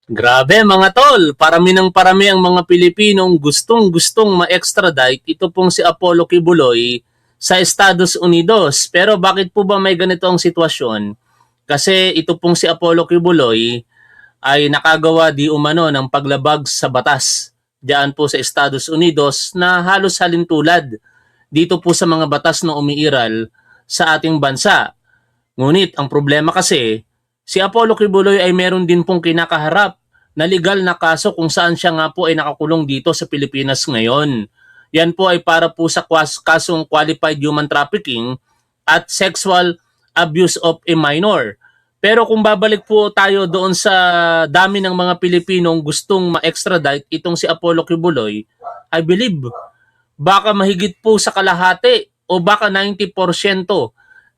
Grabe mga tol, parami ng parami ang mga Pilipinong gustong-gustong ma-extradite. Ito pong si Apollo Kibuloy sa Estados Unidos. Pero bakit po ba may ganito ang sitwasyon? Kasi ito pong si Apollo Kibuloy ay nakagawa di umano ng paglabag sa batas diyan po sa Estados Unidos na halos halintulad dito po sa mga batas na umiiral sa ating bansa. Ngunit ang problema kasi, si Apollo Kibuloy ay meron din pong kinakaharap na legal na kaso kung saan siya nga po ay nakakulong dito sa Pilipinas ngayon. Yan po ay para po sa kasong qualified human trafficking at sexual abuse of a minor. Pero kung babalik po tayo doon sa dami ng mga Pilipinong gustong ma-extradite itong si Apollo Kibuloy, I believe baka mahigit po sa kalahati o baka 90%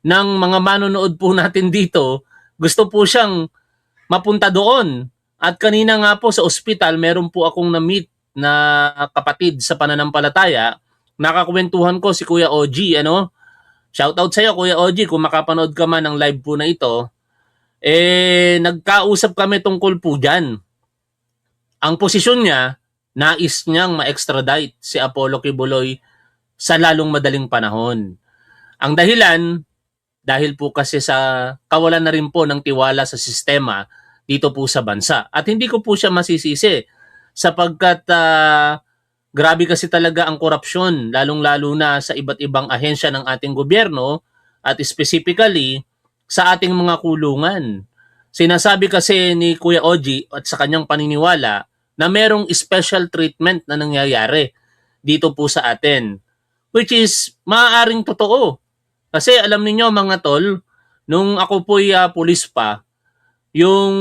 ng mga manonood po natin dito, gusto po siyang mapunta doon. At kanina nga po sa ospital, meron po akong na-meet na kapatid sa pananampalataya. Nakakwentuhan ko si Kuya OG, ano? Shoutout sa iyo Kuya OG kung makapanood ka man ng live po na ito. Nagkausap kami tungkol po diyan. Ang posisyon niya, nais niyang ma-extradite si Apollo Kibuloy sa lalong madaling panahon. Ang dahilan, dahil po kasi sa kawalan na rin po ng tiwala sa sistema dito po sa bansa. At hindi ko po siya masisisi sapagkat grabe kasi talaga ang korupsyon, lalong-lalo na sa iba't ibang ahensya ng ating gobyerno at specifically sa ating mga kulungan. Sinasabi kasi ni Kuya Oji at sa kanyang paniniwala na merong special treatment na nangyayari dito po sa atin. Which is maaaring totoo. Kasi alam niyo mga tol, nung ako po'y pulis pa, yung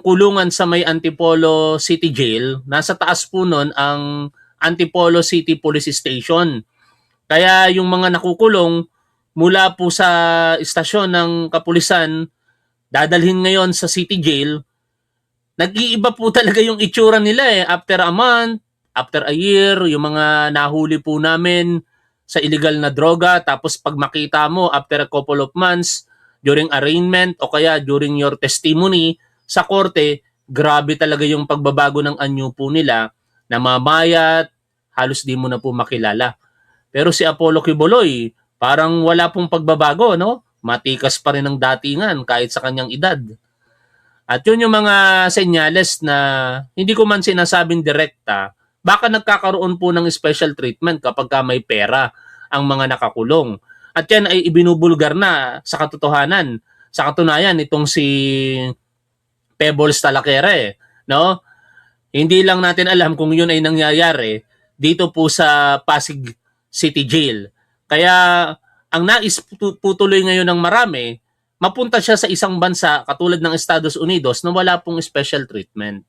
kulungan sa may Antipolo City Jail, nasa taas po nun ang Antipolo City Police Station. Kaya yung mga nakukulong mula po sa istasyon ng kapulisan, dadalhin ngayon sa City Jail, nag-iiba po talaga yung itsura nila eh. After a month, after a year, yung mga nahuli po namin sa illegal na droga, tapos pag makita mo after a couple of months, during arraignment o kaya during your testimony sa korte, grabe talaga yung pagbabago ng anyo po nila, namamayat, halos di mo na po makilala. Pero si Apollo Kibuloy, parang wala pong pagbabago, no? Matikas pa rin ang datingan kahit sa kanyang edad. At yun yung mga senyales na hindi ko man sinasabing direkta, baka nagkakaroon po ng special treatment kapag may pera ang mga nakakulong. At yan ay ibinubulgar na sa katotohanan. Sa katunayan, itong si Pebbles Talaquere, no? Hindi lang natin alam kung yun ay nangyayari dito po sa Pasig City Jail. Kaya ang nais putuloy ngayon ng marami, mapunta siya sa isang bansa katulad ng Estados Unidos na wala pong special treatment.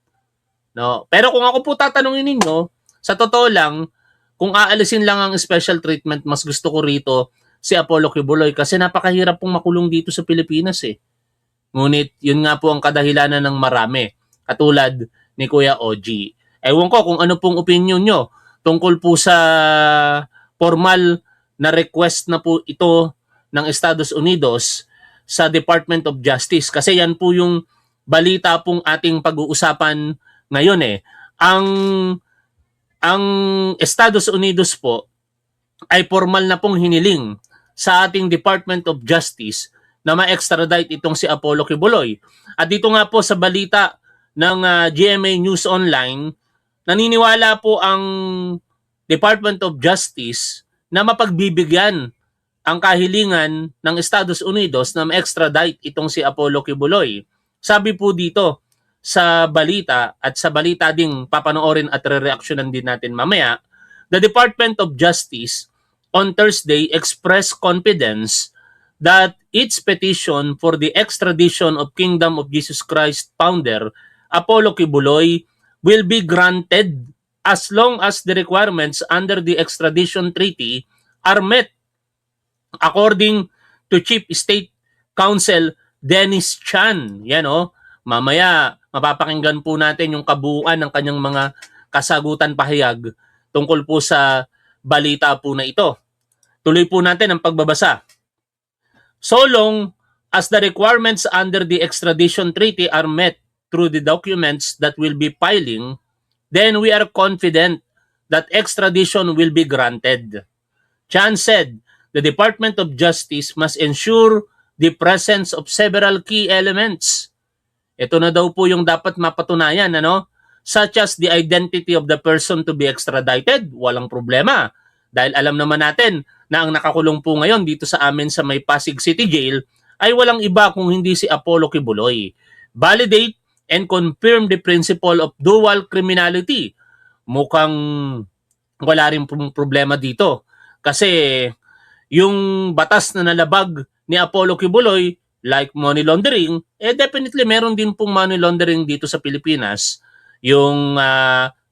No? Pero kung ako po tatanungin ninyo, sa totoo lang, kung aalisin lang ang special treatment, mas gusto ko rito si Apollo Kibuloy kasi napakahirap pong makulong dito sa Pilipinas eh. Ngunit yun nga po ang kadahilanan ng marami, katulad ni Kuya OG. Ewan ko kung ano pong opinion nyo tungkol po sa formal na request na po ito ng Estados Unidos sa Department of Justice. Kasi yan po yung balita pong ating pag-uusapan ngayon eh. Ang Estados Unidos po ay formal na pong hiniling sa ating Department of Justice na ma-extradite itong si Apollo Kibuloy. At dito nga po sa balita ng GMA News Online, naniniwala po ang Department of Justice na mapagbibigyan ang kahilingan ng Estados Unidos na ma-extradite itong si Apollo Kibuloy. Sabi po dito sa balita at sa balita ding papanoorin at re-reactionan din natin mamaya, the Department of Justice on Thursday expressed confidence that its petition for the extradition of Kingdom of Jesus Christ founder Apollo Kibuloy will be granted as long as the requirements under the extradition treaty are met, according to Chief State Counsel Dennis Chan. Yan o, mamaya mapapakinggan po natin yung kabuuan ng kanyang mga kasagutan pahayag tungkol po sa balita po na ito. Tuloy po natin ang pagbabasa. So long as the requirements under the extradition treaty are met through the documents that will be filing, then we are confident that extradition will be granted. Chan said, the Department of Justice must ensure the presence of several key elements. Ito na daw po yung dapat mapatunayan, ano? Such as the identity of the person to be extradited, walang problema. Dahil alam naman natin na ang nakakulong po ngayon dito sa amin sa may Pasig City Jail ay walang iba kung hindi si Apollo Kibuloy. Validate and confirm the principle of dual criminality. Mukhang wala rin problema dito. Kasi yung batas na nalabag ni Apollo Kibuloy, like money laundering, definitely meron din pong money laundering dito sa Pilipinas. Yung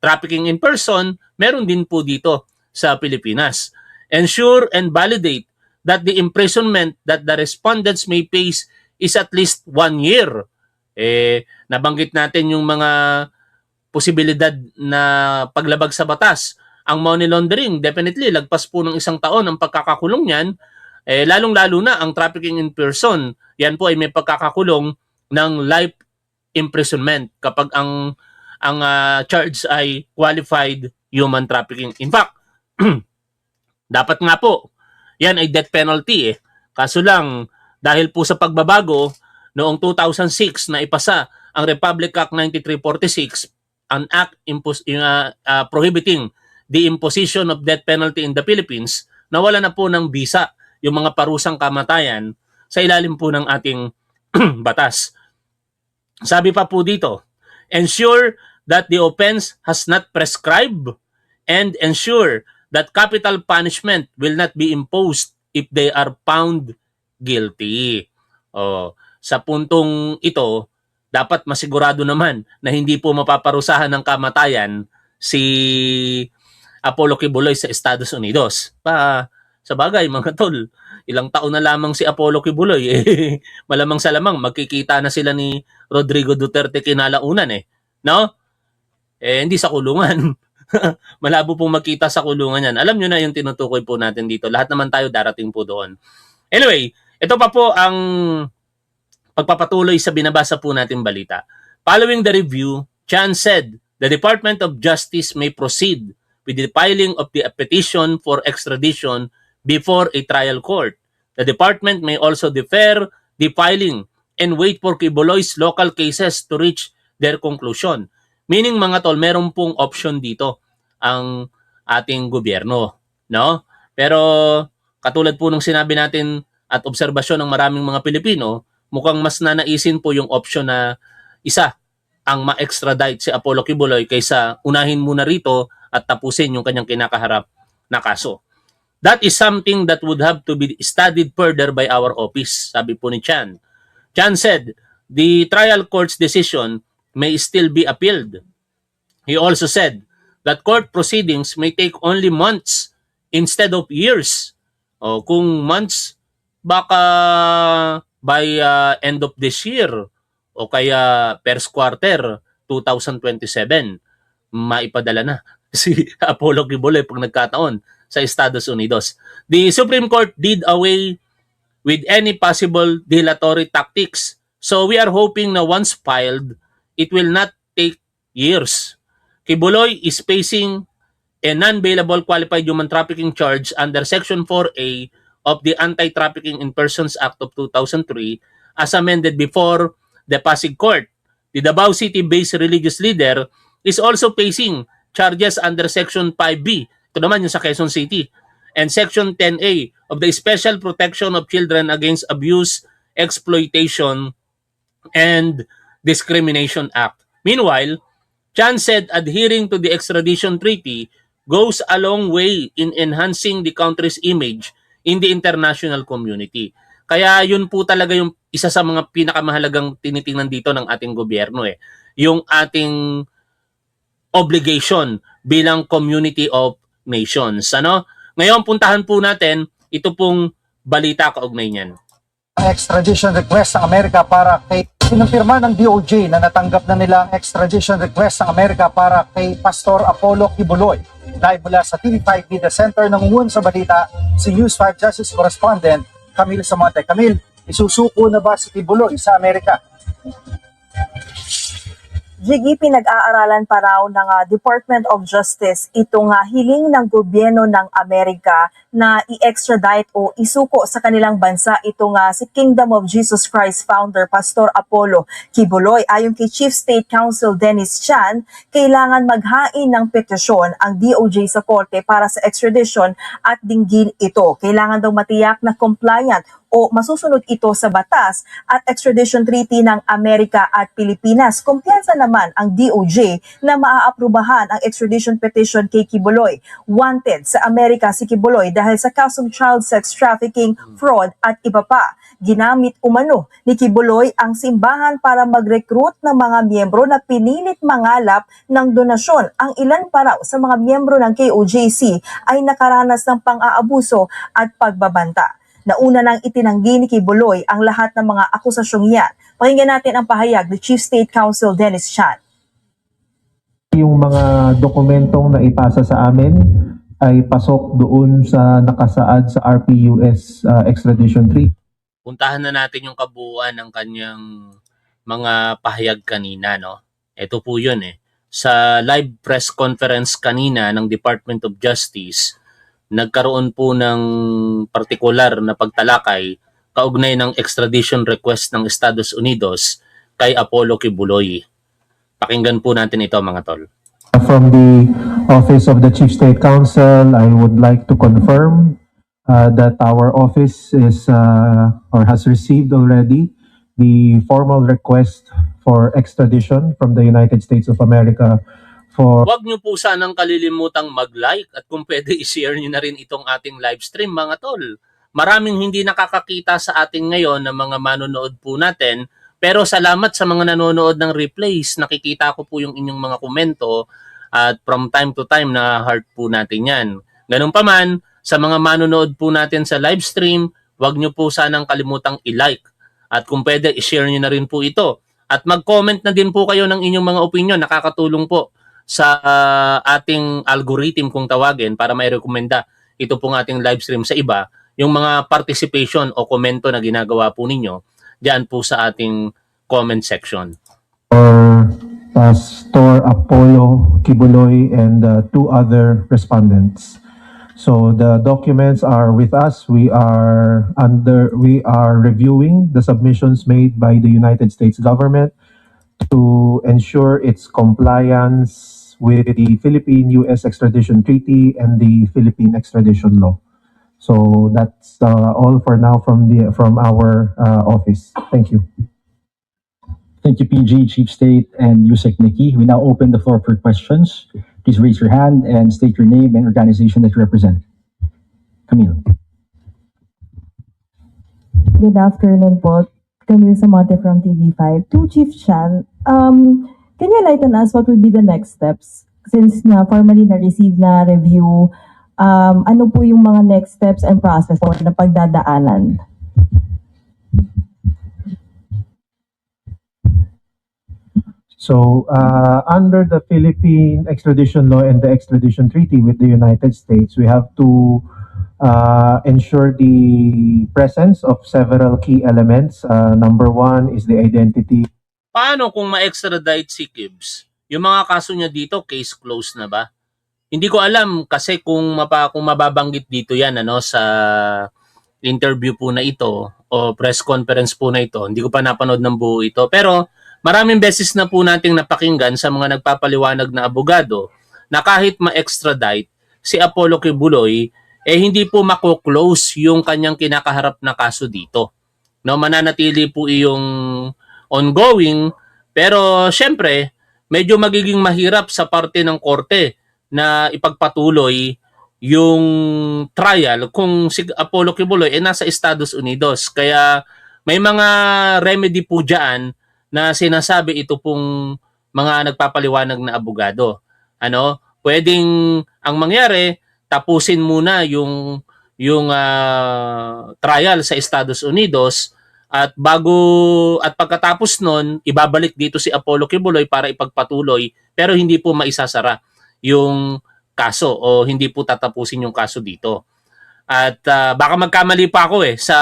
trafficking in person, meron din po dito sa Pilipinas. Ensure and validate that the imprisonment that the respondents may face is at least 1 year. Nabanggit natin yung mga posibilidad na paglabag sa batas. Ang money laundering, definitely, lagpas po ng 1 taon ang pagkakakulong niyan. Lalong-lalo na ang trafficking in person. Yan po ay may pagkakakulong ng life imprisonment kapag ang charge ay qualified human trafficking. In fact, dapat nga po, yan ay death penalty Kaso lang, dahil po sa pagbabago, noong 2006 na ipasa ang Republic Act 9346, an act prohibiting the imposition of death penalty in the Philippines, nawala na po ng bisa yung mga parusang kamatayan sa ilalim po ng ating batas. Sabi pa po dito, ensure that the offense has not prescribed and ensure that capital punishment will not be imposed if they are found guilty. Sa puntong ito, dapat masigurado naman na hindi po mapaparusahan ng kamatayan si Apollo Kibuloy sa Estados Unidos. Sa bagay, mga tol, ilang taon na lamang si Apollo Kibuloy. Malamang sa lamang, magkikita na sila ni Rodrigo Duterte kinalaunan No? Hindi sa kulungan. Malabo pong magkita sa kulungan yan. Alam nyo na yung tinutukoy po natin dito. Lahat naman tayo darating po doon. Anyway, ito pa po ang pagpapatuloy sa binabasa po natin balita. Following the review, Chan said, the Department of Justice may proceed with the filing of the petition for extradition before a trial court. The department may also defer the filing and wait for Kibuloy's local cases to reach their conclusion. Meaning mga tol, meron pong option dito ang ating gobyerno, no? Pero katulad po nung sinabi natin at obserbasyon ng maraming mga Pilipino, mukhang mas nanaisin po yung option na isa ang ma-extradite si Apollo Kibuloy kaysa unahin muna rito at tapusin yung kanyang kinakaharap na kaso. That is something that would have to be studied further by our office, sabi po ni Chan. Chan said, the trial court's decision may still be appealed. He also said that court proceedings may take only months instead of years. Kung months, baka by end of this year o kaya first quarter 2027, maipadala na si Apollo Kibuloy pag nagkataon sa Estados Unidos. The Supreme Court did away with any possible dilatory tactics. So we are hoping na once filed, it will not take years. Kibuloy is facing a non-bailable qualified human trafficking charge under Section 4A of the Anti-Trafficking in Persons Act of 2003 as amended before the Pasig Court. The Davao City-based religious leader is also facing charges under Section 5B, ito naman yung sa Quezon City, and Section 10A of the Special Protection of Children Against Abuse, Exploitation, and Discrimination Act. Meanwhile, Chan said adhering to the extradition treaty goes a long way in enhancing the country's image in the international community. Kaya yun po talaga yung isa sa mga pinakamahalagang tinitingnan dito ng ating gobyerno yung ating obligation bilang community of nations. Ngayon puntahan po natin ito pong balita kaugnay niyan. Extradition request ng Amerika para kay pinumpirma ng DOJ na natanggap na nila ang extradition request ng Amerika para kay Pastor Apollo Kibuloy. Live mula sa TV5 Media Center, nangunguhan sa balita si News 5 Justice Correspondent Camille Samonte. Camille, isusuko na ba si Kibuloy sa Amerika? Jiggy, pinag-aaralan pa raw ng Department of Justice itong hiling ng gobyerno ng Amerika na i-extradite o isuko sa kanilang bansa itong si Kingdom of Jesus Christ founder Pastor Apollo Kibuloy. Ayon kay Chief State Counsel Dennis Chan, kailangan maghain ng petisyon ang DOJ sa korte para sa extradition at dinggin ito. Kailangan daw matiyak na compliant o masusunod ito sa batas at extradition treaty ng Amerika at Pilipinas. Kumpiyansa naman ang DOJ na maaaprubahan ang extradition petition kay Kibuloy. Wanted sa Amerika si Kibuloy dahil sa kasong child sex trafficking, fraud at iba pa. Ginamit umano ni Kibuloy ang simbahan para mag-recruit ng mga miyembro na pinilit mangalap ng donasyon. Ang ilan pa raw sa mga miyembro ng KOJC ay nakaranas ng pang-aabuso at pagbabanta. Nauna nang itinanggi ni Kibuloy ang lahat ng mga akusasyong yan. Pakinggan natin ang pahayag ni Chief State Counsel Dennis Chan. Yung mga dokumentong naipasa sa amin ay pasok doon sa nakasaad sa RPUS extradition treaty. Puntahan na natin yung kabuuan ng kanyang mga pahayag kanina, no? Ito po yun Sa live press conference kanina ng Department of Justice, nagkaroon po ng partikular na pagtalakay kaugnay ng extradition request ng Estados Unidos kay Apollo Kibuloy. Pakinggan po natin ito, mga tol. From the Office of the Chief State Counsel, I would like to confirm that our office is or has received already the formal request for extradition from the United States of America for... Huwag nyo po sanang kalilimutang mag-like at kung pwede i-share nyo na rin itong ating live stream, mga tol. Maraming hindi nakakakita sa ating ngayon ng mga manonood po natin, pero salamat sa mga nanonood ng replays. Nakikita ko po yung inyong mga komento at from time to time na heart po natin yan. Ganun pa man, sa mga manonood po natin sa live stream, huwag nyo po sanang kalimutang i-like at kung pwede i-share nyo na rin po ito. At mag-comment na din po kayo ng inyong mga opinion, nakakatulong po sa ating algorithm kung tawagin para may rekomenda ito pong ating live stream sa iba, yung mga participation o komento na ginagawa po ninyo diyan po sa ating comment section. For Pastor Apollo Kibuloy and two other respondents. So the documents are with us. We are reviewing the submissions made by the United States government to ensure its compliance with the Philippine-US extradition treaty and the Philippine extradition law. So that's all for now from our office. Thank you. Thank you, PG, Chief State, and Yusek Nikki. We now open the floor for questions. Please raise your hand and state your name and organization that you represent. Camille. Good afternoon po. Camille Samonte from TV5. To Chief Chan, can you enlighten us what would be the next steps? Since na formally na-receive na review, ano po yung mga next steps and process po na pagdadaanan? So, under the Philippine extradition law and the extradition treaty with the United States, we have to ensure the presence of several key elements. Number one is the identity. Paano kung ma-extradite si Kibbs? Yung mga kaso niya dito, case closed na ba? Hindi ko alam kasi kung mababanggit dito yan sa interview po na ito o press conference po na ito. Hindi ko pa napanood ng buo ito. Pero maraming beses na po nating napakinggan sa mga nagpapaliwanag na abogado na kahit ma-extradite si Apollo Kibuloy, hindi po mako-close yung kanyang kinakaharap na kaso dito. Mananatili po yung ongoing, pero syempre, medyo magiging mahirap sa parte ng korte na ipagpatuloy yung trial kung si Apollo Kibuloy nasa Estados Unidos. Kaya may mga remedy po dyan na sinasabi ito pong mga nagpapaliwanag na abogado. Pwedeng ang mangyari, tapusin muna yung trial sa Estados Unidos at pagkatapos nun, ibabalik dito si Apollo Kibuloy para ipagpatuloy pero hindi po maisasara yung kaso o hindi po tatapusin yung kaso dito. At baka magkamali pa ako sa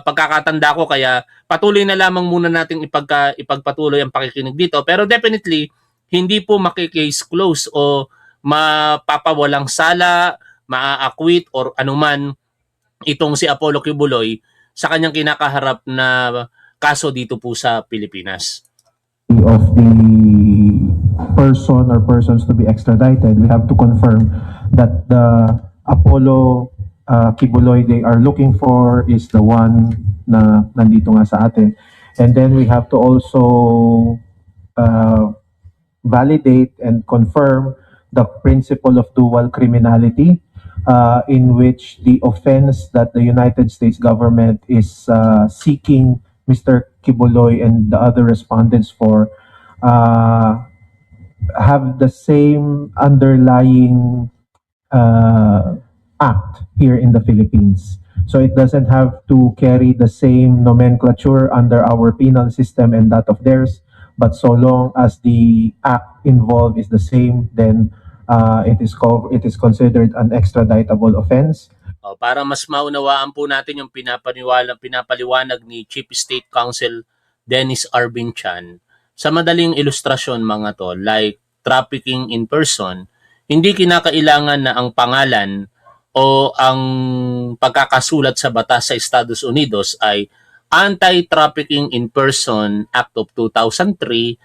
pagkakatanda ko kaya patuloy na lamang muna nating ipagpatuloy ang pakikinig dito. Pero definitely, hindi po makikase close o mapapawalang sala, maa-acquit or anuman itong si Apollo Kibuloy sa kanyang kinakaharap na kaso dito po sa Pilipinas. Of the person or persons to be extradited, we have to confirm that the Apollo Kibuloy they are looking for is the one na nandito nga sa atin. And then we have to also validate and confirm the principle of dual criminality, in which the offense that the United States government is seeking Mr. Kibuloy and the other respondents for have the same underlying act here in the Philippines. So it doesn't have to carry the same nomenclature under our penal system and that of theirs, but so long as the act involved is the same, then it is considered an extraditable offense. Para mas maunawaan po natin yung pinapaliwanag ni Chief State Counsel Dennis Arvin Chan, sa madaling ilustrasyon mga tol, like trafficking in person, hindi kinakailangan na ang pangalan o ang pagkakasulat sa batas sa Estados Unidos ay Anti-Trafficking in Person Act of 2003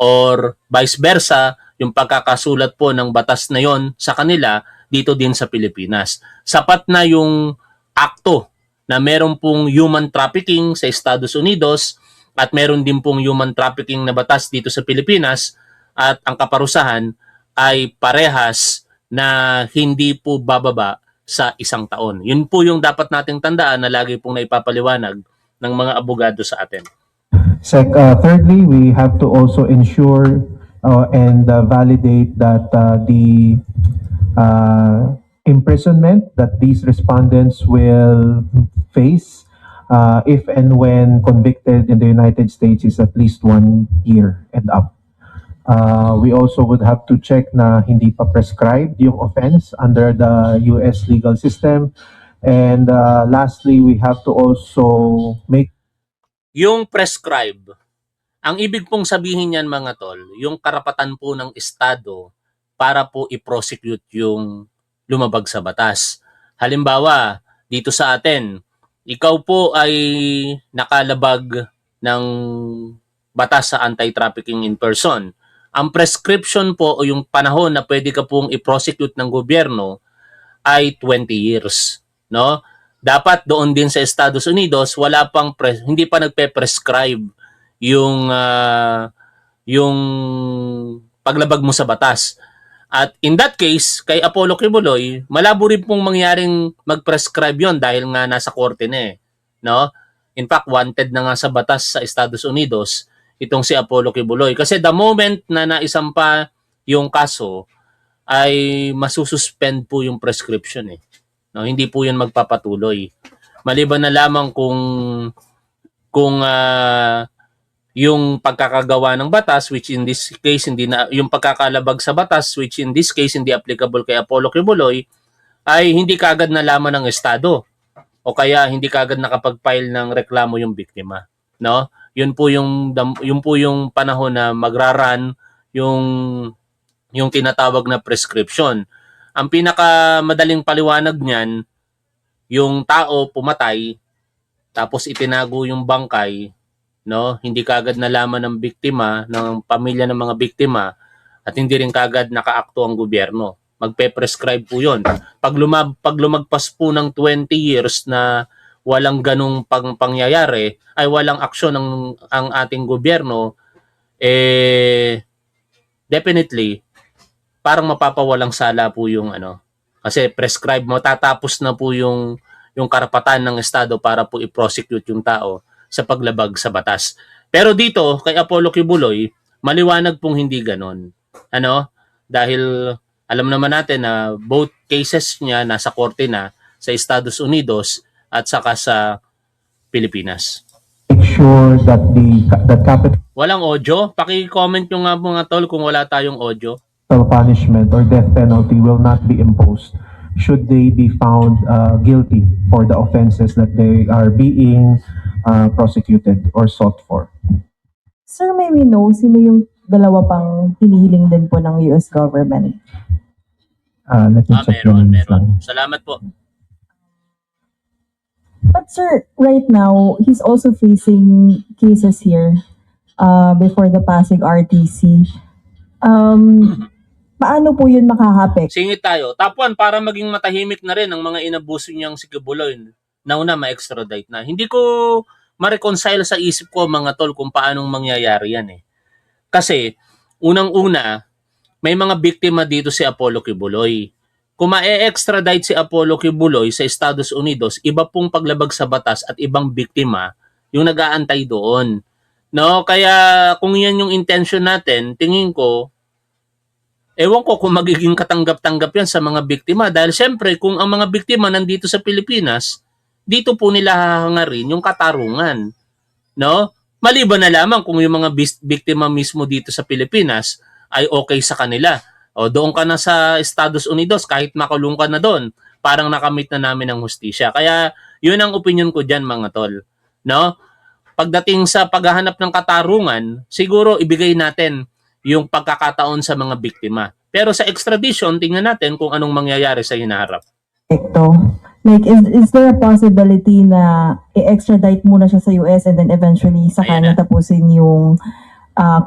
or vice versa, yung pagkakasulat po ng batas na yon sa kanila dito din sa Pilipinas. Sapat na yung akto na meron pong human trafficking sa Estados Unidos at meron din pong human trafficking na batas dito sa Pilipinas at ang kaparusahan ay parehas na hindi po bababa sa 1 taon. Yun po yung dapat nating tandaan na lagi pong naipapaliwanag ng mga abogado sa atin. Thirdly, we have to also ensure and validate that the imprisonment that these respondents will face if and when convicted in the United States is at least 1 year and up. We also would have to check na hindi pa prescribed yung offense under the US legal system. And lastly, we have to also make Yung prescribe, ang ibig pong sabihin niyan mga tol, yung karapatan po ng Estado para po i-prosecute yung lumabag sa batas. Halimbawa, dito sa atin, ikaw po ay nakalabag ng batas sa anti-trafficking in person. Ang prescription po o yung panahon na pwede ka pong i-prosecute ng gobyerno ay 20 years, no? Dapat doon din sa Estados Unidos wala pang hindi pa nagpe-prescribe yung paglabag mo sa batas. At in that case, kay Apollo Kibuloy, malabo rin pong mangyaring mag-prescribe yon dahil nga nasa korte na eh, no? In fact, wanted na nga sa batas sa Estados Unidos itong si Apollo Kibuloy. Kasi the moment na naisampa yung kaso, ay masususpend po yung prescription eh. No, hindi po 'yun magpapatuloy. Maliban na lamang kung yung pagkakagawa ng batas, which in this case hindi na yung pagkakalabag sa batas, which in this case hindi applicable kay Apollo Kibuloy, ay hindi kaagad nalaman ng estado o kaya hindi kaagad nakapag-file ng reklamo yung biktima, no? Yun po yung panahon na magraran yung tinatawag na prescription. Ang pinakamadaling paliwanag niyan, yung tao pumatay tapos itinago yung bangkay, no? Hindi kaagad nalaman ng biktima, ng pamilya ng mga biktima at hindi rin kaagad nakaakto ang gobyerno. Magpe-prescribe po 'yon. Pag lumagpas po ng 20 years na walang ganung pangyayari, ay walang aksyon ang ating gobyerno, definitely parang mapapawalang sala po yung kasi prescribe mo, tatapos na po yung karapatan ng estado para po i-prosecute yung tao sa paglabag sa batas. Pero dito kay Apollo Kibuloy, maliwanag pong hindi ganon. Dahil alam naman natin na both cases niya nasa korte na sa Estados Unidos at saka sa Pilipinas. make sure that the capital Walang audio? Paki-comment nyo nga mga tol kung wala tayong audio. punishment or death penalty will not be imposed should they be found guilty for the offenses that they are being prosecuted or sought for. Sir, may we know sino yung dalawa pang hinihiling din po ng US government. Let me check the names lang. Salamat po. But sir, right now, he's also facing cases here before the Pasig RTC. Paano po yun makahapek? Singit tayo. Top 1, para maging matahimik na rin ang mga inabuso niyang si Kibuloy. Nauna, ma-extradite na. Hindi ko ma-reconcile sa isip ko, mga tol, kung paanong mangyayari yan eh. Kasi, unang-una, may mga biktima dito si Apollo Kibuloy. Kung ma-extradite si Apollo Kibuloy sa Estados Unidos, iba pong paglabag sa batas at ibang biktima yung nag-aantay doon. No, kaya kung yan yung intention natin, tingin ko, ewan ko kung magiging katanggap-tanggap yan sa mga biktima. Dahil siyempre, kung ang mga biktima nandito sa Pilipinas, dito po nila hahangarin yung katarungan. No? Maliban na lamang kung yung mga biktima mismo dito sa Pilipinas ay okay sa kanila. O doon ka na sa Estados Unidos, kahit makulong ka na doon, parang nakamit na namin ang hustisya. Kaya yun ang opinion ko dyan, mga tol. No? Pagdating sa paghahanap ng katarungan, siguro ibigay natin yung pagkakataon sa mga biktima. Pero sa extradition, tingnan natin kung anong mangyayari sa hinaharap. Ito, like, is there a possibility na i-extradite muna siya sa US and then eventually saka Ayan na. natapusin yung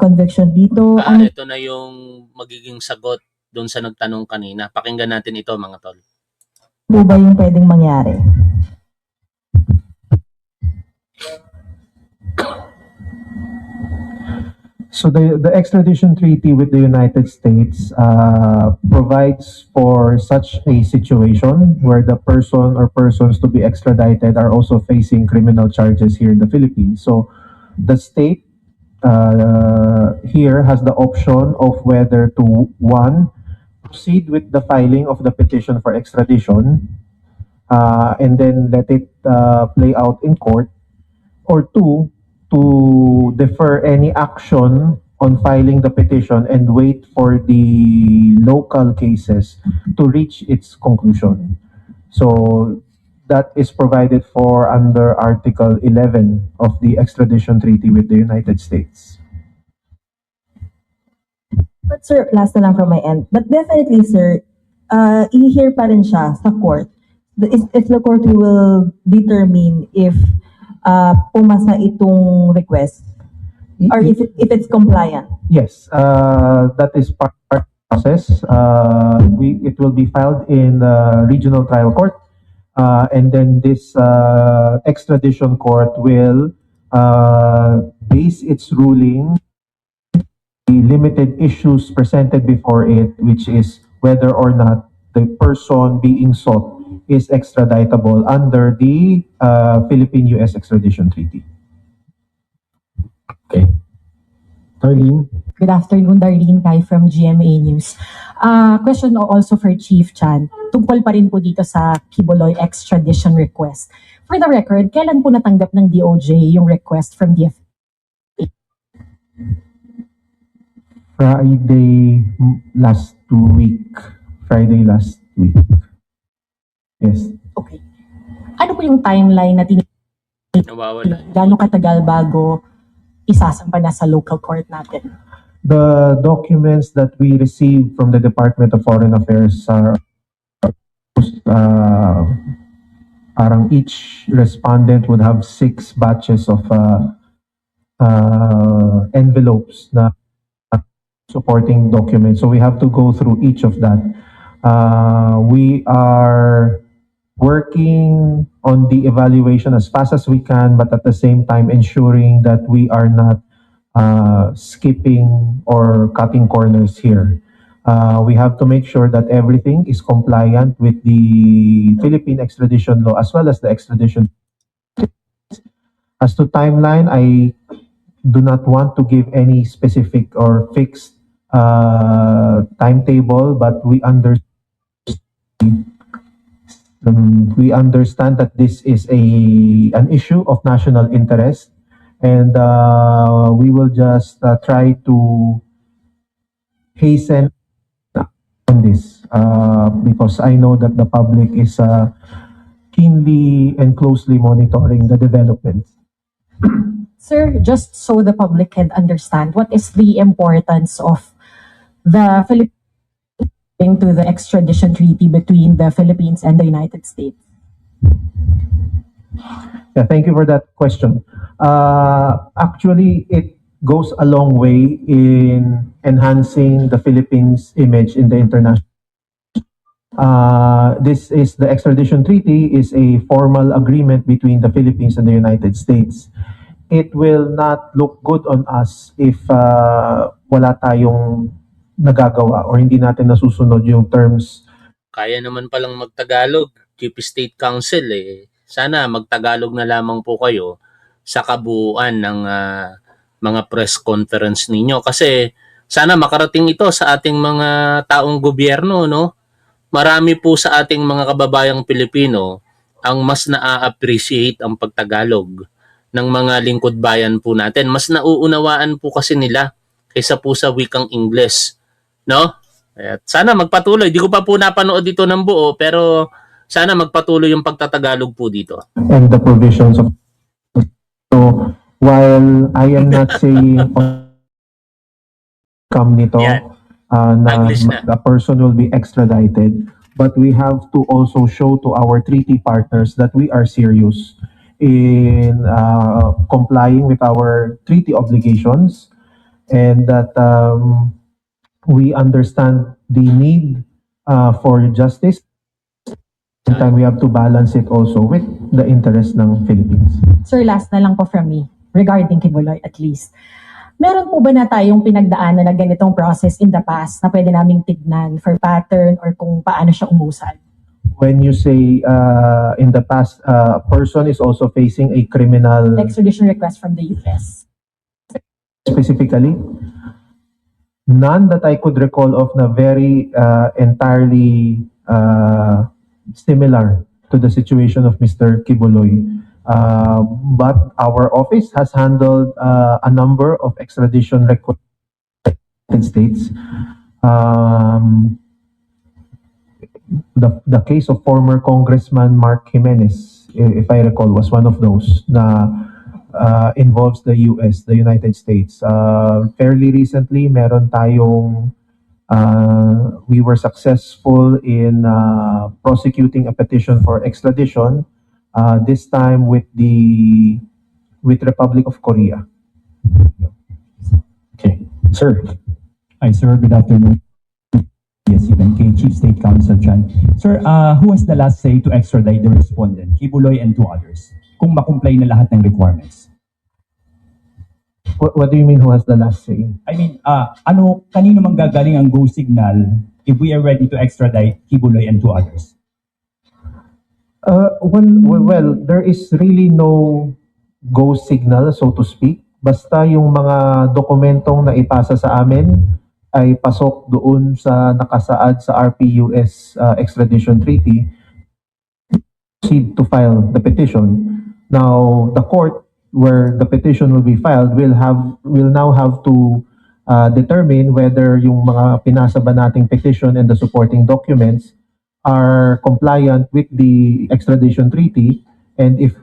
conviction dito? Ano Ito na yung magiging sagot doon sa nagtanong kanina. Pakinggan natin ito, mga tol. po ba yung pwedeng mangyari? So the extradition treaty with the United States provides for such a situation where the person or persons to be extradited are also facing criminal charges here in the Philippines. So the state here has the option of whether to, one, proceed with the filing of the petition for extradition and then let it play out in court, or two, to defer any action on filing the petition and wait for the local cases to reach its conclusion. So that is provided for under Article 11 of the extradition treaty with the United States. But sir, last na lang from my end. But definitely sir, i-hear pa rin siya sa court. If the court will determine if pumasa itong request or if it's compliant. Yes, that is part of the process. It will be filed in the regional trial court, and then this extradition court will base its ruling the limited issues presented before it, which is whether or not the person being sought is extraditable under the Philippine-US extradition treaty. Okay. Darlene? Good afternoon, Darlene Kai from GMA News. Question also for Chief Chan. Tungkol pa rin po dito sa Kibuloy extradition request. For the record, kailan po natanggap ng DOJ yung request from DFA? Friday last week. Yes. Okay. Ano po yung timeline na Nawawala. gano'ng katagal bago isasampa na sa local court natin? The documents that we received from the Department of Foreign Affairs are parang each respondent would have 6 batches of envelopes na supporting documents. So we have to go through each of that. We are working on the evaluation as fast as we can, but at the same time ensuring that we are not skipping or cutting corners here. We have to make sure that everything is compliant with the Philippine extradition law as well as the extradition. As to timeline, I do not want to give any specific or fixed timetable, but we understand that this is an issue of national interest, and we will just try to hasten on this because I know that the public is keenly and closely monitoring the developments. Sir, just so the public can understand, what is the importance of the Philippines to the extradition treaty between the Philippines and the United States? Yeah, thank you for that question. Actually, it goes a long way in enhancing the Philippines' image in the international. This is the extradition treaty is a formal agreement between the Philippines and the United States. It will not look good on us if wala tayong nagagawa or hindi natin nasusunod yung terms. Kaya naman palang magtagalog, Chief State Council eh. Sana magtagalog na lamang po kayo sa kabuuan ng mga press conference ninyo kasi sana makarating ito sa ating mga taong gobyerno, no? Marami po sa ating mga kababayang Pilipino ang mas na-appreciate ang pagtagalog ng mga lingkod bayan po natin. Mas nauunawaan po kasi nila kaysa po sa wikang Ingles, no? At sana magpatuloy. Di ko pa po napanood dito ng buo, pero sana magpatuloy yung pagtatagalog po dito. And the provisions of. So while I am not saying come nito Yan. na English na. the person will be extradited, but we have to also show to our treaty partners that we are serious in complying with our treaty obligations and that we understand the need for justice. And we have to balance it also with the interest ng Philippines. Sir, last na lang po from me, regarding Kibuloy at least. Meron po ba na tayong pinagdaanan na ganitong process in the past na pwede naming tignan for pattern or kung paano siya umusad? When you say in the past, a person is also facing a criminal Extradition request from the US. specifically, none that I could recall of na very entirely similar to the situation of Mr. Kibuloy. But our office has handled a number of extradition requests in the United States. The case of former Congressman Mark Jimenez, if I recall, was one of those na involves the US, the United States. Fairly recently, meron tayong we were successful in prosecuting a petition for extradition, this time with Republic of Korea. Okay. Sir, Hi, sir. Good afternoon. Yes, UNK Chief State Counsel Chan. Sir, who has the last say to extradite the respondent, Kibuloy and two others, kung makumplay na lahat ng requirements? What do you mean who has the last say? I mean, kanino manggagaling ang go signal if we are ready to extradite Kibuloy and two others? Well, there is really no go signal, so to speak. Basta yung mga dokumentong na ipasa sa amin ay pasok doon sa nakasaad sa RPUS extradition treaty, proceed to file the petition. Now, the court where the petition will be filed will now have to determine whether yung mga pinasa ba nating petition and the supporting documents are compliant with the extradition treaty, and if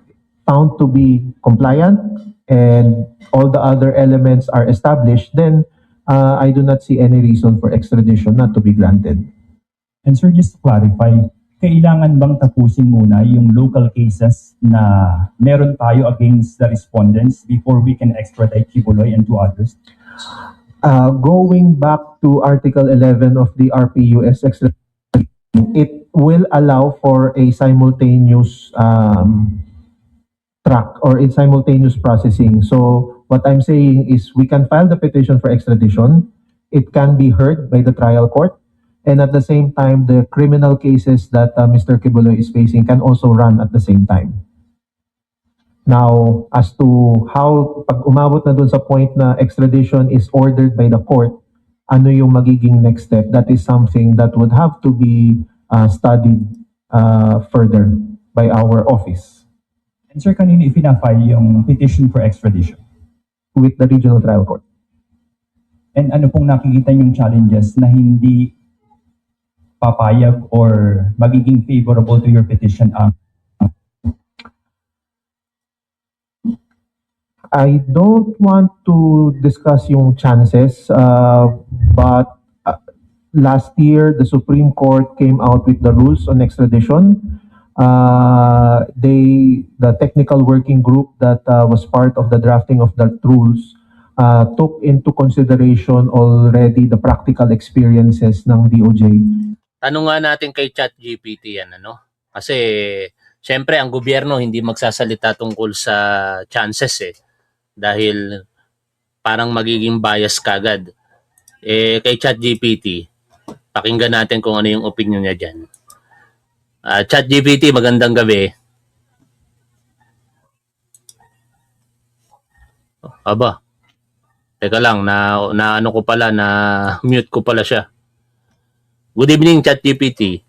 found to be compliant and all the other elements are established, then I do not see any reason for extradition not to be granted. And sir, just to clarify, kailangan bang tapusin muna yung local cases na meron tayo against the respondents before we can extradite Kibuloy and two others? Going back to Article 11 of the RPUS extradition, it will allow for a simultaneous track or a simultaneous processing. So what I'm saying is we can file the petition for extradition. It can be heard by the trial court. And at the same time, the criminal cases that Mr. Kibuloy is facing can also run at the same time. Now, as to how, pag umabot na dun sa point na extradition is ordered by the court, ano yung magiging next step? That is something that would have to be studied further by our office And sir, kanino ipina-file yung petition for extradition? with the regional trial court. And ano pong nakikita yung challenges na hindi papayag or magiging favorable to your petition I don't want to discuss yung chances, but last year the Supreme Court came out with the rules on extradition. The technical working group that was part of the drafting of that rules took into consideration already the practical experiences ng DOJ. Tanong nga natin kay ChatGPT yan, ano? Kasi, syempre, ang gobyerno hindi magsasalita tungkol sa chances eh. Dahil parang magiging bias kagad. Kay ChatGPT, pakinggan natin kung ano yung opinion niya dyan. ChatGPT, magandang gabi. Aba, teka lang, na ano ko pala, na mute ko pala siya. Good evening, ChatGPT.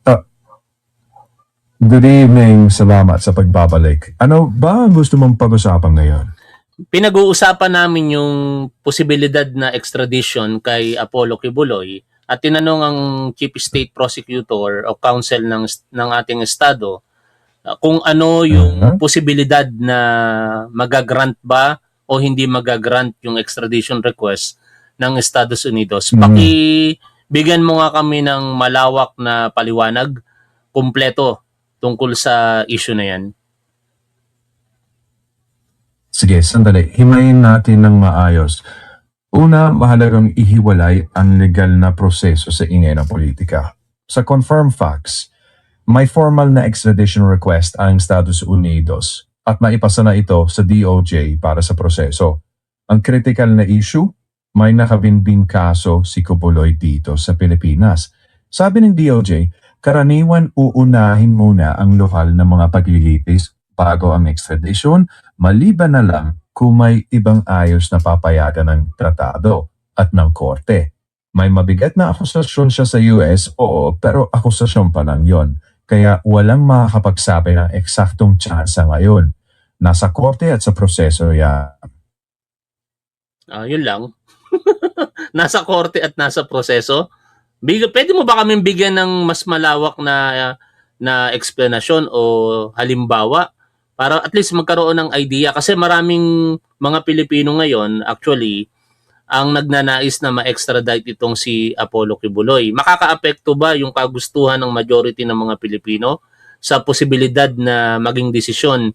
Good evening, salamat sa pagbabalik. Ano ba ang gusto mong pag-usapan ngayon? Pinag-uusapan namin yung posibilidad na extradition kay Apollo Kibuloy at tinanong ang Chief State Prosecutor o Counsel ng ating estado kung ano yung posibilidad na magagrant ba o hindi magagrant yung extradition request ng Estados Unidos. Pakibigyan mo nga kami ng malawak na paliwanag, kumpleto tungkol sa issue na yan. Sige, sandali. Himayin natin ng maayos. Una, mahalagang ihiwalay ang legal na proseso sa ingay ng politika. Sa confirmed facts, may formal na extradition request ang Estados Unidos at maipasa na ito sa DOJ para sa proseso. Ang critical na issue, may nakabinbing kaso si Kibuloy dito sa Pilipinas. Sabi ng DOJ, karaniwan uunahin muna ang lokal na mga paglilitis bago ang extradition, maliban na lang kung may ibang ayos na papayagan ng tratado at ng korte. May mabigat na akusasyon siya sa US, oo, pero akusasyon pa lang yon. Kaya walang makakapagsabi ng eksaktong tsansa ngayon. Nasa korte at sa proseso yan. Yun lang. Nasa korte at nasa proseso. Pwede mo ba kaming bigyan ng mas malawak na explanation o halimbawa para at least magkaroon ng idea? Kasi maraming mga Pilipino ngayon actually ang nagnanais na ma-extradite itong si Apollo Kibuloy. Makakaapekto ba yung kagustuhan ng majority ng mga Pilipino sa posibilidad na maging desisyon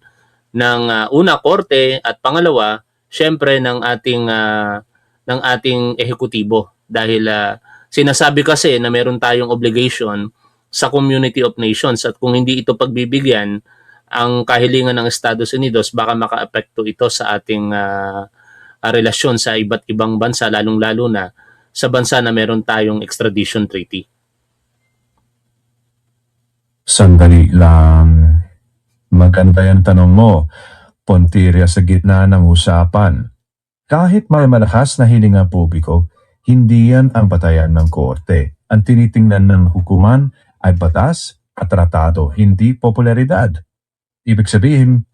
ng una, korte, at pangalawa, syempre ng ating ehekutibo? Dahil sinasabi kasi na meron tayong obligation sa community of nations at kung hindi ito pagbibigyan ang kahilingan ng Estados Unidos, baka makaapekto ito sa ating relasyon sa iba't ibang bansa, lalong-lalo na sa bansa na meron tayong extradition treaty. Sandali lang. Maganda yung tanong mo. Pontirya sa gitna ng usapan. Kahit may malakas na hilingang publiko, hindi yan ang batayan ng korte. Ang tinitingnan ng hukuman ay batas at tratado, hindi popularidad. Ibig sabihin,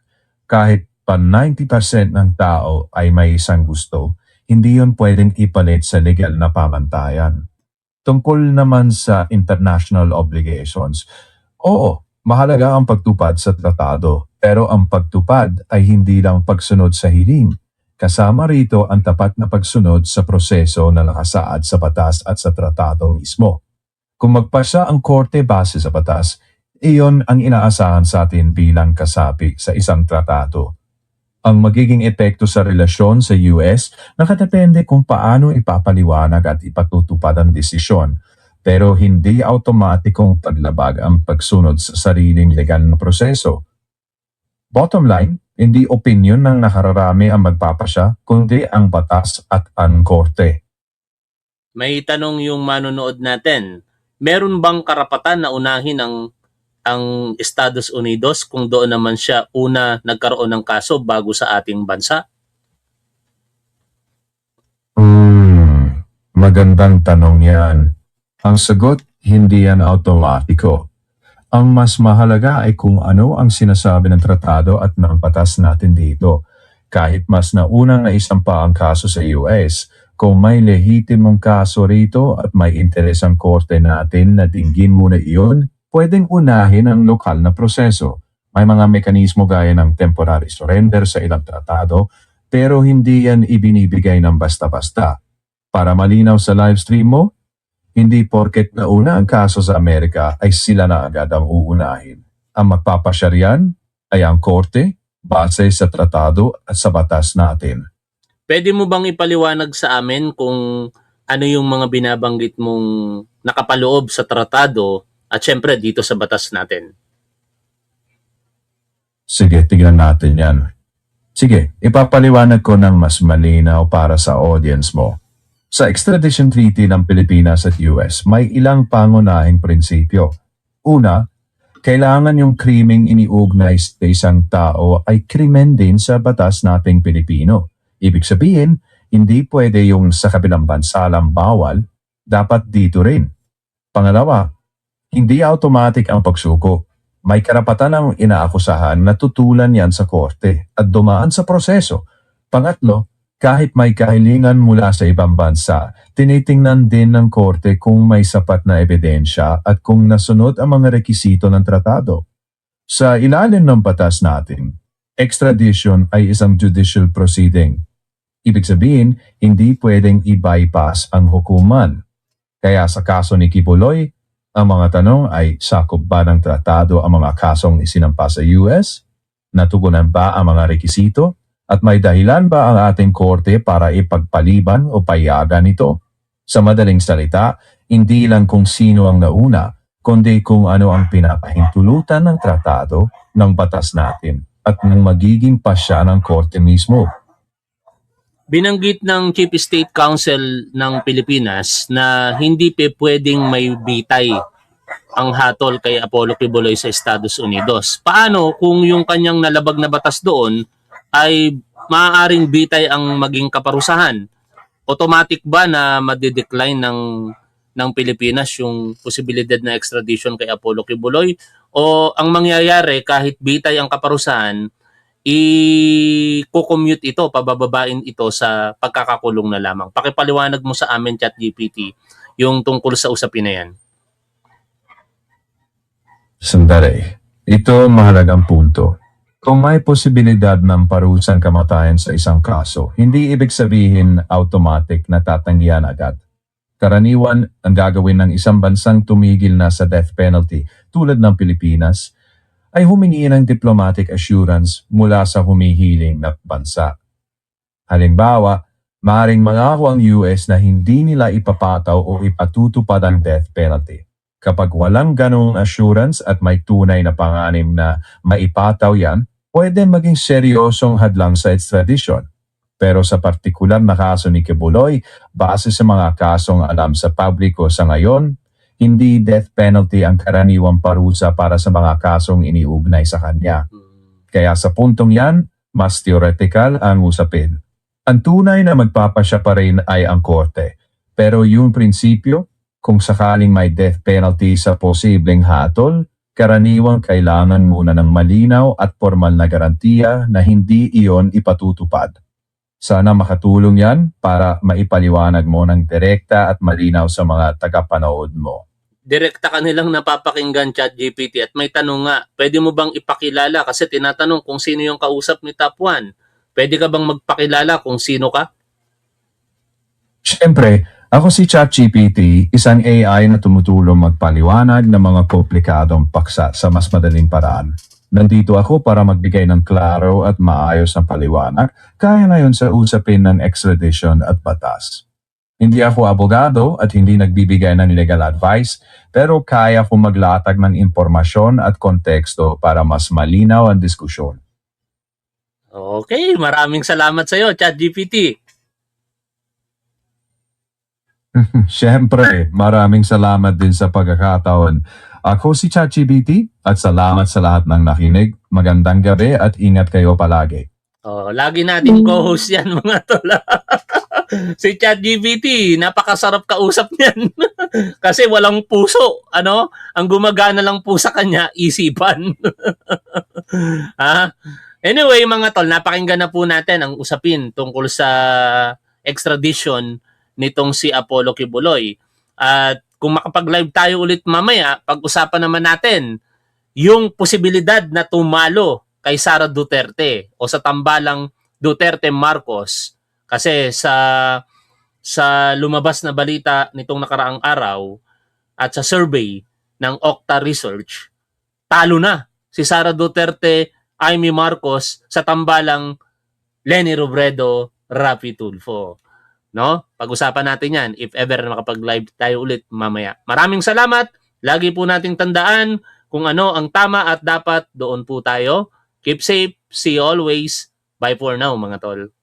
kahit pa 90% ng tao ay may isang gusto, hindi yon pwedeng ipalit sa legal na pamantayan. Tungkol naman sa international obligations, oo, mahalaga ang pagtupad sa tratado, pero ang pagtupad ay hindi lang pagsunod sa hiling. Kasama rito ang tapat na pagsunod sa proseso na nakasaad sa batas at sa tratado mismo. Kung magpasa ang korte base sa batas, iyon ang inaasahan sa atin bilang kasapi sa isang tratado. Ang magiging epekto sa relasyon sa US nakadepende kung paano ipapaliwanag at ipatutupad ang desisyon, pero hindi automatikong paglabag ang pagsunod sa sariling legal na proseso. Bottom line, hindi opinion ng nakararami ang magpapasya, kundi ang batas at ang korte. May tanong yung manonood natin, meron bang karapatan na unahin ang Estados Unidos kung doon naman siya una nagkaroon ng kaso bago sa ating bansa? Magandang tanong yan. Ang sagot, hindi yan automatiko. Ang mas mahalaga ay kung ano ang sinasabi ng tratado at ng batas natin dito. Kahit mas naunang naisampa ang kaso sa US, kung may lehitimong kaso rito at may interes ang korte natin na dinggin muna iyon, pwedeng unahin ang lokal na proseso. May mga mekanismo gaya ng temporary surrender sa ilang tratado pero hindi yan ibinibigay ng basta-basta. Para malinaw sa live stream mo, hindi porket nauna ang kaso sa Amerika ay sila na agad ang uunahin. Ang magpapasya riyan ay ang korte base sa tratado at sa batas natin. Pwede mo bang ipaliwanag sa amin kung ano yung mga binabanggit mong nakapaloob sa tratado at syempre dito sa batas natin? Sige, tignan natin yan. Sige, ipapaliwanag ko ng mas malinaw para sa audience mo. Sa extradition treaty ng Pilipinas at US, may ilang pangunahing prinsipyo. Una, kailangan yung krimeng iniugnay sa isang tao ay krimen din sa batas nating Pilipino. Ibig sabihin, hindi pwede yung sa kabilang bansa lang bawal, dapat dito rin. Pangalawa, hindi automatic ang pagsuko. May karapatan ang inaakusahan na tutulan yan sa korte at dumaan sa proseso. Pangatlo, kahit may kahilingan mula sa ibang bansa, tinitingnan din ng korte kung may sapat na ebidensya at kung nasunod ang mga rekisito ng tratado. Sa ilalim ng batas natin, extradition ay isang judicial proceeding. Ibig sabihin, hindi pwedeng i-bypass ang hukuman. Kaya sa kaso ni Kibuloy, ang mga tanong ay sakop ba ng tratado ang mga kasong isinampa sa US? Natugunan ba ang mga rekisito? At may dahilan ba ang ating korte para ipagpaliban o payagan ito? Sa madaling salita, hindi lang kung sino ang nauna, kundi kung ano ang pinapahintulutan ng tratado ng batas natin at ng magiging pasya ng korte mismo. Binanggit ng Chief State Counsel ng Pilipinas na hindi pwedeng may bitay ang hatol kay Apollo Kibuloy sa Estados Unidos. Paano kung yung kanyang nalabag na batas doon ay maaaring bitay ang maging kaparusahan? Automatic ba na madidecline ng Pilipinas yung posibilidad na extradition kay Apollo Kibuloy? O ang mangyayari kahit bitay ang kaparusahan, i-commute ito, pabababain ito sa pagkakakulong na lamang? Pakipaliwanag mo sa amin, ChatGPT, yung tungkol sa usapin na yan. Sandali. Ito ang mahalagang punto. Kung may posibilidad ng parusang kamatayan sa isang kaso, hindi ibig sabihin automatic na tatanggihan agad. Karaniwan, ang gagawin ng isang bansang tumigil na sa death penalty tulad ng Pilipinas ay humingi ng diplomatic assurance mula sa humihiling na bansa. Halimbawa, maaaring mangako ang US na hindi nila ipapataw o ipatutupad ang death penalty. Kapag walang ganong assurance at may tunay na panganib na maipataw yan, pwede maging seryosong hadlang sa extradition. Pero sa partikular na kaso ni Kibuloy, base sa mga kasong alam sa publiko sa ngayon, hindi death penalty ang karaniwang parusa para sa mga kasong iniugnay sa kanya. Kaya sa puntong yan, mas theoretical ang usapin. Ang tunay na magpapasya pa rin ay ang korte. Pero yung prinsipyo, kung sakaling may death penalty sa posibleng hatol, karaniwang kailangan muna ng malinaw at formal na garantiya na hindi iyon ipatutupad. Sana makatulong yan para maipaliwanag mo ng direkta at malinaw sa mga tagapanood mo. Direkta ka nilang napapakinggan, ChatGPT, at may tanong nga, pwede mo bang ipakilala? Kasi tinatanong kung sino yung kausap ni Top 1. Pwede ka bang magpakilala kung sino ka? Siyempre, ako si ChatGPT, isang AI na tumutulong magpaliwanag ng mga komplikadong paksa sa mas madaling paraan. Nandito ako para magbigay ng klaro at maayos na paliwanag, kaya ngayon sa usapin ng extradition at batas. Hindi ako abogado at hindi nagbibigay ng legal advice, pero kaya ko maglatag ng impormasyon at konteksto para mas malinaw ang diskusyon. Okay, maraming salamat sa iyo, ChatGPT. Siyempre, maraming salamat din sa pagkakataon. Ako si ChatGPT at salamat sa lahat ng nakinig. Magandang gabi at ingat kayo palagi. Oh, lagi natin co-host yan, mga tol. Si ChatGPT, napakasarap kausap niyan. Kasi walang puso, ano? Ang gumagana lang po sa kanya, isipan. Anyway, mga tol, napakinggan na po natin ang usapin tungkol sa extradition nitong si Apollo Kibuloy. At kung makapag-live tayo ulit mamaya, pag-usapan naman natin yung posibilidad na tumalo kay Sara Duterte o sa tambalang Duterte Marcos kasi sa lumabas na balita nitong nakaraang araw at sa survey ng Okta Research, talo na si Sara Duterte, Amy Marcos sa tambalang Leni Robredo, Rapi Tulfo. No? Pag-usapan natin yan if ever makapag-live tayo ulit mamaya. Maraming salamat. Lagi po nating tandaan kung ano ang tama at dapat, doon po tayo. Keep safe. See you always. Bye for now, mga tol.